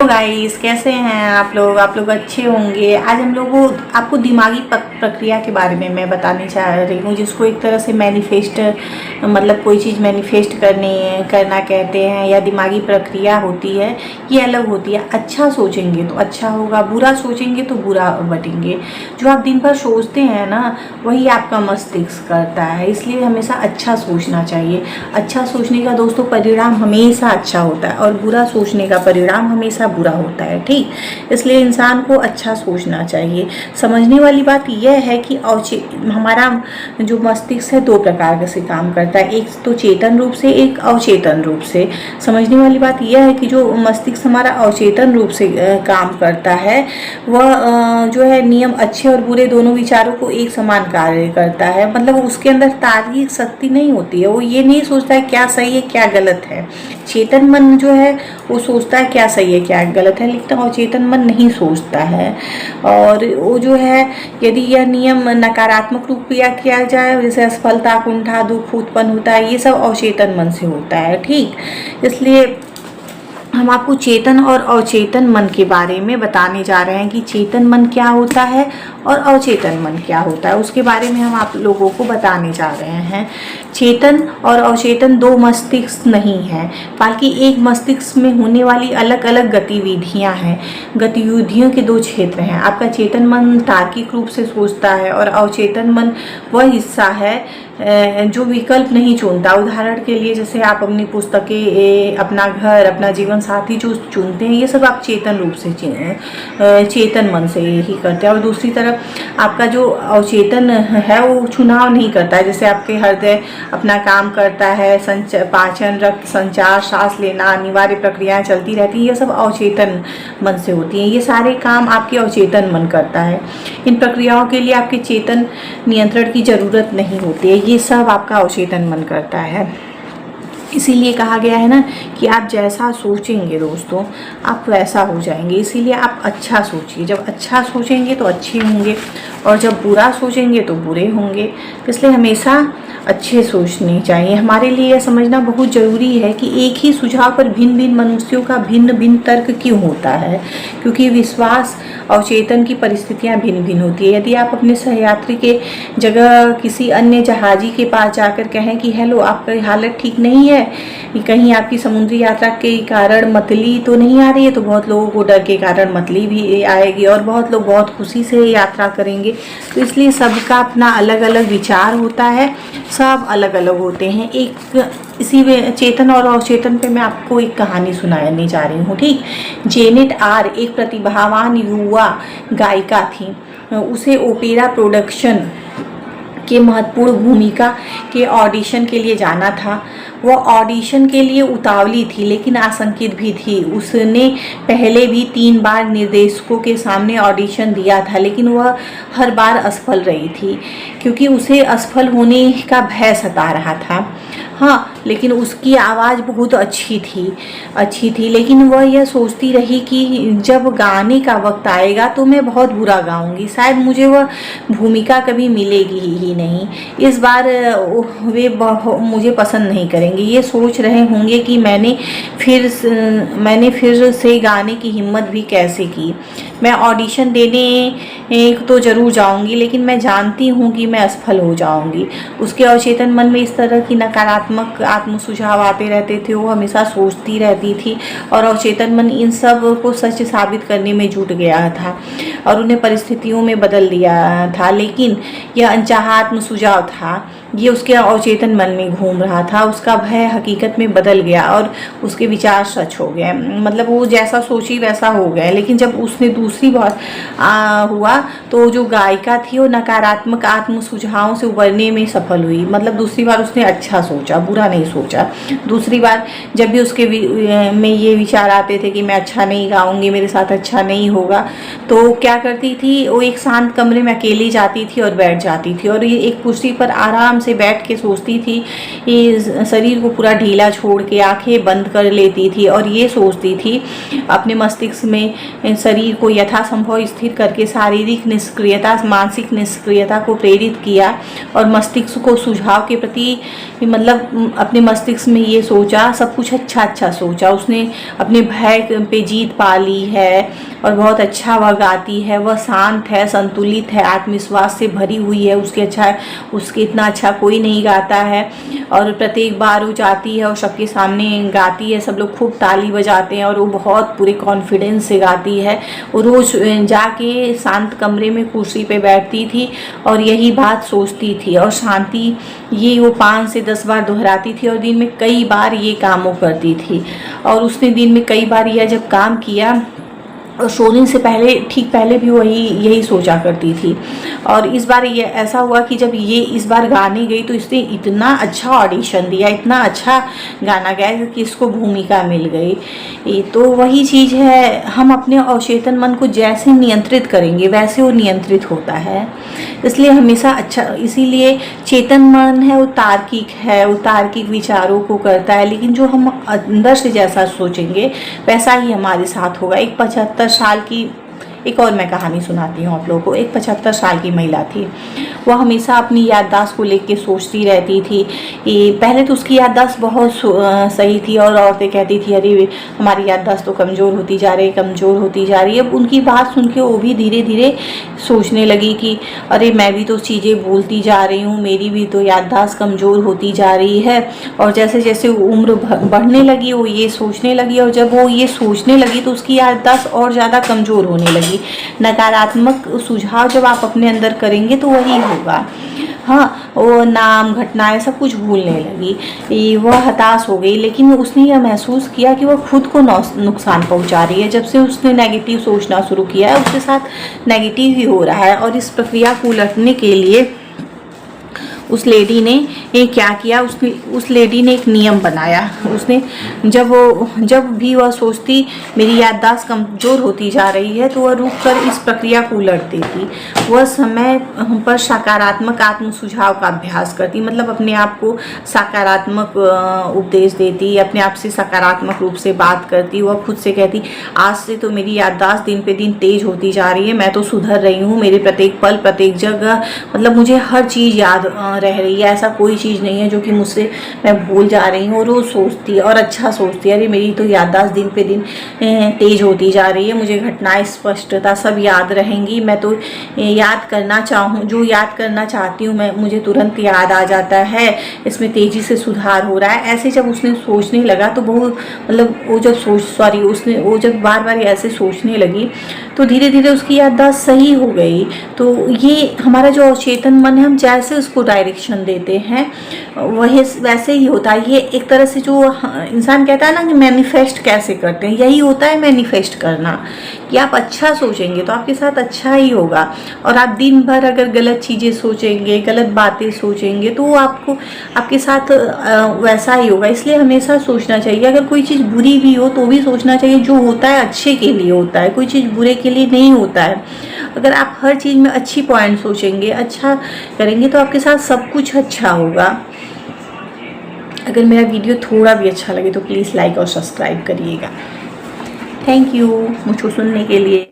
Guys, कैसे हैं आप लोग अच्छे होंगे। आज हम लोग आपको दिमागी प्रक्रिया के बारे में मैं बताने चाह रही हूँ, जिसको एक तरह से मैनिफेस्ट मतलब कोई चीज़ मैनिफेस्ट करना कहते हैं, या दिमागी प्रक्रिया होती है। ये अलग होती है। अच्छा सोचेंगे तो अच्छा होगा, बुरा सोचेंगे तो बुरा बटेंगे। जो आप दिन भर सोचते हैं ना, वही आपका मस्तिष्क करता है। इसलिए हमेशा अच्छा सोचना चाहिए। अच्छा सोचने का दोस्तों परिणाम हमेशा अच्छा होता है, और बुरा सोचने का परिणाम हमेशा बुरा होता है। ठीक, इसलिए इंसान को अच्छा सोचना चाहिए। समझने वाली बात यह है कि हमारा जो मस्तिष्क है दो प्रकार से काम करता है, एक तो चेतन रूप से, एक अवचेतन रूप से। समझने वाली बात यह है कि जो मस्तिष्क हमारा अवचेतन रूप से काम करता है, वह जो है नियम अच्छे और बुरे दोनों विचारों को एक समान कार्य करता है। मतलब उसके अंदर तार्किक शक्ति नहीं होती है। वो ये नहीं सोचता है क्या सही है क्या गलत है। चेतन मन जो है वो सोचता है क्या सही है क्या गलत है, लेकिन अवचेतन मन नहीं सोचता है। और वो जो है, यदि यह नियम नकारात्मक रूप किया जाए, जैसे असफलता, कुंठा, दुख उत्पन्न होता है, ये सब अवचेतन मन से होता है। ठीक, इसलिए हम आपको चेतन और अवचेतन मन के बारे में बताने जा रहे हैं कि चेतन मन क्या होता है और अवचेतन मन क्या होता है। उसके बारे में हम आप लोगों को बताने जा रहे हैं। चेतन और अवचेतन दो मस्तिष्क नहीं है, बल्कि एक मस्तिष्क में होने वाली अलग अलग गतिविधियां हैं। गतिविधियों के दो क्षेत्र हैं। आपका चेतन मन तार्किक रूप से सोचता है, और अवचेतन मन वह हिस्सा है जो विकल्प नहीं चुनता। उदाहरण के लिए, जैसे आप अपनी पुस्तकें, अपना घर, अपना जीवन साथी जो चुनते हैं, ये सब आप चेतन रूप से चेतन मन से ही करते हैं। और दूसरी तरफ आपका जो अवचेतन है वो चुनाव नहीं करता है। जैसे आपके हृदय अपना काम करता है, पाचन, रक्त संचार, सांस लेना, अनिवार्य प्रक्रियाएं चलती रहती हैं, ये सब अवचेतन मन से होती हैं। ये सारे काम आपके अवचेतन मन करता है। इन प्रक्रियाओं के लिए आपके चेतन नियंत्रण की जरूरत नहीं होती है। ये सब आपका अवचेतन मन करता है। इसीलिए कहा गया है ना कि आप जैसा सोचेंगे दोस्तों, आप वैसा हो जाएंगे। इसीलिए आप अच्छा सोचिए। जब अच्छा सोचेंगे तो अच्छे होंगे, और जब बुरा सोचेंगे तो बुरे होंगे। इसलिए हमेशा अच्छे सोचने चाहिए। हमारे लिए यह समझना बहुत ज़रूरी है कि एक ही सुझाव पर भिन्न भिन्न मनुष्यों का भिन्न भिन्न तर्क क्यों होता है, क्योंकि विश्वास अवचेतन की परिस्थितियां भिन्न भिन्न होती है। यदि आप अपने सहयात्री के जगह किसी अन्य जहाजी के पास जाकर कहें कि हेलो, आपकी हालत ठीक नहीं है, कहीं आपकी समुद्री यात्रा के कारण मतली तो नहीं आ रही है, तो बहुत लोगों को डर के कारण मतली भी आएगी, और बहुत लोग बहुत खुशी से यात्रा करेंगे। तो इसलिए सबका अपना अलग अलग विचार होता है, सब अलग अलग होते हैं। इसी चेतन और अवचेतन पे मैं आपको एक कहानी सुनाने जा रही हूँ। ठीक, जेनेट आर एक प्रतिभावान युवा गायिका थी। उसे ओपेरा प्रोडक्शन के महत्वपूर्ण भूमिका के ऑडिशन के लिए जाना था। वह ऑडिशन के लिए उतावली थी, लेकिन आशंकित भी थी। उसने पहले भी 3 बार निर्देशकों के सामने ऑडिशन दिया था, लेकिन वह हर बार असफल रही थी, क्योंकि उसे असफल होने का भय सता रहा था। हाँ, लेकिन उसकी आवाज़ बहुत अच्छी थी, लेकिन वह यह सोचती रही कि जब गाने का वक्त आएगा तो मैं बहुत बुरा गाऊंगी, शायद मुझे वह भूमिका कभी मिलेगी ही नहीं। इस बार वे मुझे पसंद नहीं करेंगे। ये सोच रहे होंगे कि मैंने फिर से गाने की हिम्मत भी कैसे की। मैं ऑडिशन देने तो ज़रूर जाऊंगी, लेकिन मैं जानती हूँ कि मैं असफल हो जाऊंगी। उसके अवचेतन मन में इस तरह की नकारात्मक आत्म सुझाव आते रहते थे। वो हमेशा सोचती रहती थी, और अवचेतन मन इन सब को सच साबित करने में जुट गया था और उन्हें परिस्थितियों में बदल दिया था। लेकिन यह अनचाहा आत्म सुझाव था, ये उसके अवचेतन मन में घूम रहा था। उसका भय हकीकत में बदल गया और उसके विचार सच हो गए। मतलब वो जैसा सोची वैसा हो गया। लेकिन जब उसने दूसरी बार हुआ तो जो गायिका थी वो नकारात्मक आत्म सुझावों से उबरने में सफल हुई। मतलब दूसरी बार उसने अच्छा सोचा, बुरा नहीं सोचा। दूसरी बार जब भी उसके में ये विचार आते थे कि मैं अच्छा नहीं गाऊंगी, मेरे साथ अच्छा नहीं होगा, तो क्या करती थी, वो एक शांत कमरे में अकेली जाती थी और बैठ जाती थी, और ये एक कुर्सी पर आराम आराम से बैठ के सोचती थी, ये शरीर को पूरा ढीला छोड़ के आंखें बंद कर लेती थी और ये सोचती थी अपने मस्तिष्क में शरीर को यथासंभव स्थिर करके शारीरिक निष्क्रियता, मानसिक निष्क्रियता को प्रेरित किया और मस्तिष्क को सुझाव के प्रति मतलब अपने मस्तिष्क में ये सोचा, सब कुछ अच्छा अच्छा सोचा। उसने अपने भय पे जीत पा ली है और बहुत अच्छा वह गाती है, वह शांत है, संतुलित है, आत्मविश्वास से भरी हुई है। उसके इतना अच्छा कोई नहीं गाता है और प्रत्येक बार वो जाती है और सबके सामने गाती है, सब लोग खूब ताली बजाते हैं और वो बहुत पूरे कॉन्फिडेंस से गाती है। वो रोज़ जाके शांत कमरे में कुर्सी पे बैठती थी और यही बात सोचती थी और शांति ये वो 5 से 10 बार दोहराती थी और दिन में कई बार ये काम वो करती थी। और उसने दिन में कई बार यह जब काम किया और सोने से पहले ठीक पहले भी वही यही सोचा करती थी। और इस बार ये ऐसा हुआ कि जब ये इस बार गाने गई तो इसने इतना अच्छा ऑडिशन दिया, इतना अच्छा गाना गाया कि इसको भूमिका मिल गई। तो वही चीज़ है, हम अपने अवचेतन मन को जैसे नियंत्रित करेंगे वैसे वो नियंत्रित होता है। इसलिए हमेशा अच्छा, इसीलिए चेतन मन है वो तार्किक है, वो तार्किक विचारों को करता है, लेकिन जो हम अंदर से जैसा सोचेंगे वैसा ही हमारे साथ होगा। एक 75 साल की एक और मैं कहानी सुनाती हूँ आप लोगों को। एक 75 साल की महिला थी, वह हमेशा अपनी याददाश्त को लेकर सोचती रहती थी। पहले तो उसकी याददाश्त बहुत सही थी और औरतें कहती थी अरे हमारी याददाश्त तो कमज़ोर होती जा रही है, कमज़ोर होती जा रही है। अब उनकी बात सुन के वो भी धीरे धीरे सोचने लगी कि अरे मैं भी तो चीज़ें भूलती जा रही हूँ, मेरी भी तो याददाश्त कमज़ोर होती जा रही है। और जैसे जैसे उम्र बढ़ने लगी वो ये सोचने लगी और जब वो ये सोचने लगी तो उसकी याददाश्त और ज़्यादा कमज़ोर होने लगी। नकारात्मक सुझाव जब आप अपने अंदर करेंगे तो वही होगा। हाँ, वो नाम घटनाएं सब कुछ भूलने लगी। वह हताश हो गई, लेकिन उसने यह महसूस किया कि वह खुद को नुकसान पहुंचा रही है। जब से उसने नेगेटिव सोचना शुरू किया है उसके साथ नेगेटिव ही हो रहा है। और इस प्रक्रिया को उलटने के लिए उस लेडी ने क्या किया, उस लेडी ने एक नियम बनाया। उसने जब भी वह सोचती मेरी याददाश्त कमज़ोर होती जा रही है तो वह रुककर इस प्रक्रिया को उलट देती। वह समय पर सकारात्मक आत्म सुझाव का अभ्यास करती, मतलब अपने आप को सकारात्मक उपदेश देती, अपने आप से सकारात्मक रूप से बात करती। वह खुद से कहती आज से तो मेरी याददाश्त दिन पे दिन तेज होती जा रही है, मैं तो सुधर रही हूँ, मेरे प्रत्येक पल प्रत्येक जगह मतलब मुझे हर चीज़ याद रह रही है, ऐसा कोई चीज़ नहीं है जो कि मुझसे मैं भूल जा रही हूँ। और वो सोचती है और अच्छा सोचती है अरे मेरी तो याददाश्त दिन पे दिन तेज होती जा रही है, मुझे घटनाएं स्पष्टता सब याद रहेंगी, मैं तो याद करना चाहती हूँ मैं मुझे तुरंत याद आ जाता है, इसमें तेज़ी से सुधार हो रहा है। ऐसे जब उसने सोचने लगा तो वो जब बार बार ऐसे सोचने लगी तो धीरे धीरे उसकी याददाश्त सही हो गई। तो ये हमारा जो अवचेतन मन है, हम जैसे उसको डायरेक्शन देते हैं वही वैसे ही होता है। ये एक तरह से जो इंसान कहता है ना कि मैनिफेस्ट कैसे करते हैं, यही होता है मैनिफेस्ट करना, कि आप अच्छा सोचेंगे तो आपके साथ अच्छा ही होगा। और आप दिन भर अगर गलत चीज़ें सोचेंगे, गलत बातें सोचेंगे तो आपको आपके साथ वैसा ही होगा। इसलिए हमेशा सोचना चाहिए, अगर कोई चीज़ बुरी भी हो तो भी सोचना चाहिए जो होता है अच्छे के लिए होता है, कोई चीज़ बुरे के लिए नहीं होता है। अगर आप हर चीज़ में अच्छी पॉइंट सोचेंगे, अच्छा करेंगे तो आपके साथ सब कुछ अच्छा होगा। अगर मेरा वीडियो थोड़ा भी अच्छा लगे तो प्लीज़ लाइक और सब्सक्राइब करिएगा। थैंक यू मुझको सुनने के लिए।